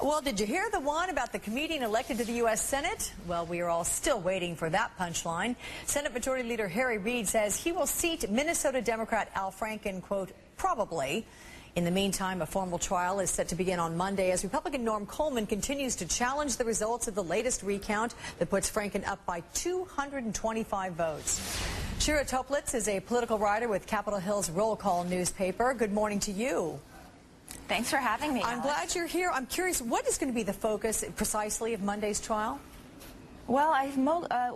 Well, did you hear the one about the comedian elected to the U.S. Senate? Well, we are all still waiting for that punchline. Senate Majority Leader Harry Reid says he will seat Minnesota Democrat Al Franken, quote, probably. In the meantime, a formal trial is set to begin on Monday as Republican Norm Coleman continues to challenge the results of the latest recount that puts Franken up by 225 votes. Shira Toplitz is a political writer with Capitol Hill's Roll Call newspaper. Good morning to you. Thanks for having me, I'm glad you're here. I'm curious, what is going to be the focus precisely of Monday's trial? Well,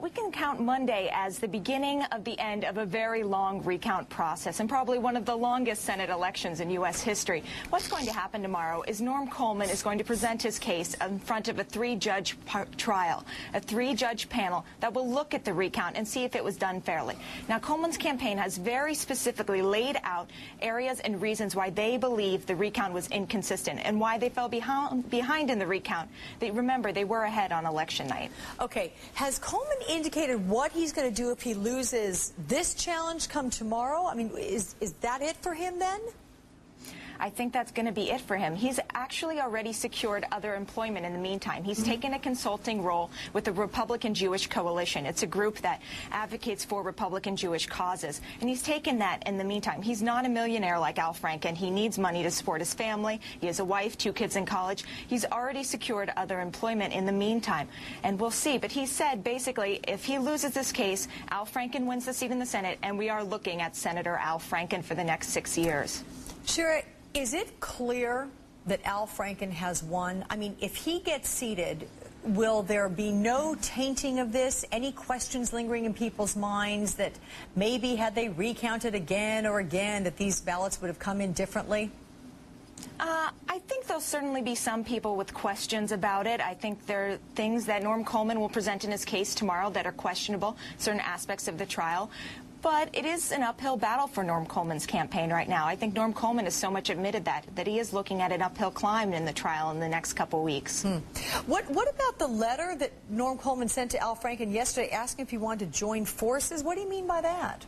we can count Monday as the beginning of the end of a very long recount process and probably one of the longest Senate elections in U.S. history. What's going to happen tomorrow is Norm Coleman is going to present his case in front of a three-judge trial, a three-judge panel that will look at the recount and see if it was done fairly. Now, Coleman's campaign has very specifically laid out areas and reasons why they believe the recount was inconsistent and why they fell behind in the recount. Remember, they were ahead on election night. Okay. Has Coleman indicated what he's going to do if he loses this challenge come tomorrow? I mean, is that it for him then? I think that's going to be it for him. He's actually already secured other employment in the meantime. He's taken a consulting role with the Republican Jewish Coalition. It's a group that advocates for Republican Jewish causes. And he's taken that in the meantime. He's not a millionaire like Al Franken. He needs money to support his family. He has a wife, 2 kids in college. He's already secured other employment in the meantime. And we'll see. But he said, basically, if he loses this case, Al Franken wins the seat in the Senate, and we are looking at Senator Al Franken for the next 6 years. Shira, is it clear that Al Franken has won? I mean, if he gets seated, will there be no tainting of this? Any questions lingering in people's minds that maybe had they recounted again or again that these ballots would have come in differently? I think there'll certainly be some people with questions about it. I think there are things that Norm Coleman will present in his case tomorrow that are questionable, certain aspects of the trial. But it is an uphill battle for Norm Coleman's campaign right now. I think Norm Coleman has so much admitted that he is looking at an uphill climb in the trial in the next couple weeks. What about the letter that Norm Coleman sent to Al Franken yesterday asking if he wanted to join forces? What do you mean by that?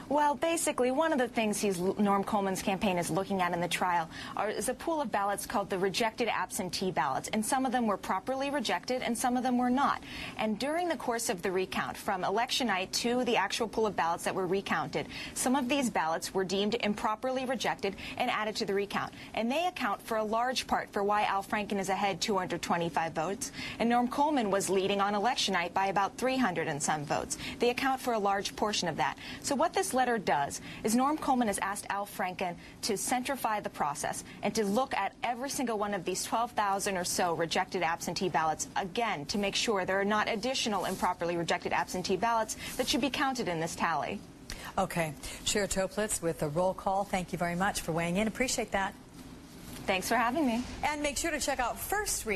Well, basically, one of the things Norm Coleman's campaign is looking at in the trial is a pool of ballots called the rejected absentee ballots. And some of them were properly rejected and some of them were not. And during the course of the recount, from election night to the actual pool of ballots that were recounted, some of these ballots were deemed improperly rejected and added to the recount. And they account for a large part for why Al Franken is ahead 225 votes. And Norm Coleman was leading on election night by about 300 and some votes. They account for a large portion of that. So what this letter does is Norm Coleman has asked Al Franken to centrify the process and to look at every single one of these 12,000 or so rejected absentee ballots again to make sure there are not additional improperly rejected absentee ballots that should be counted in this tally. Okay. Shira Toplitz with the Roll Call. Thank you very much for weighing in. Appreciate that. Thanks for having me. And make sure to check out First Read.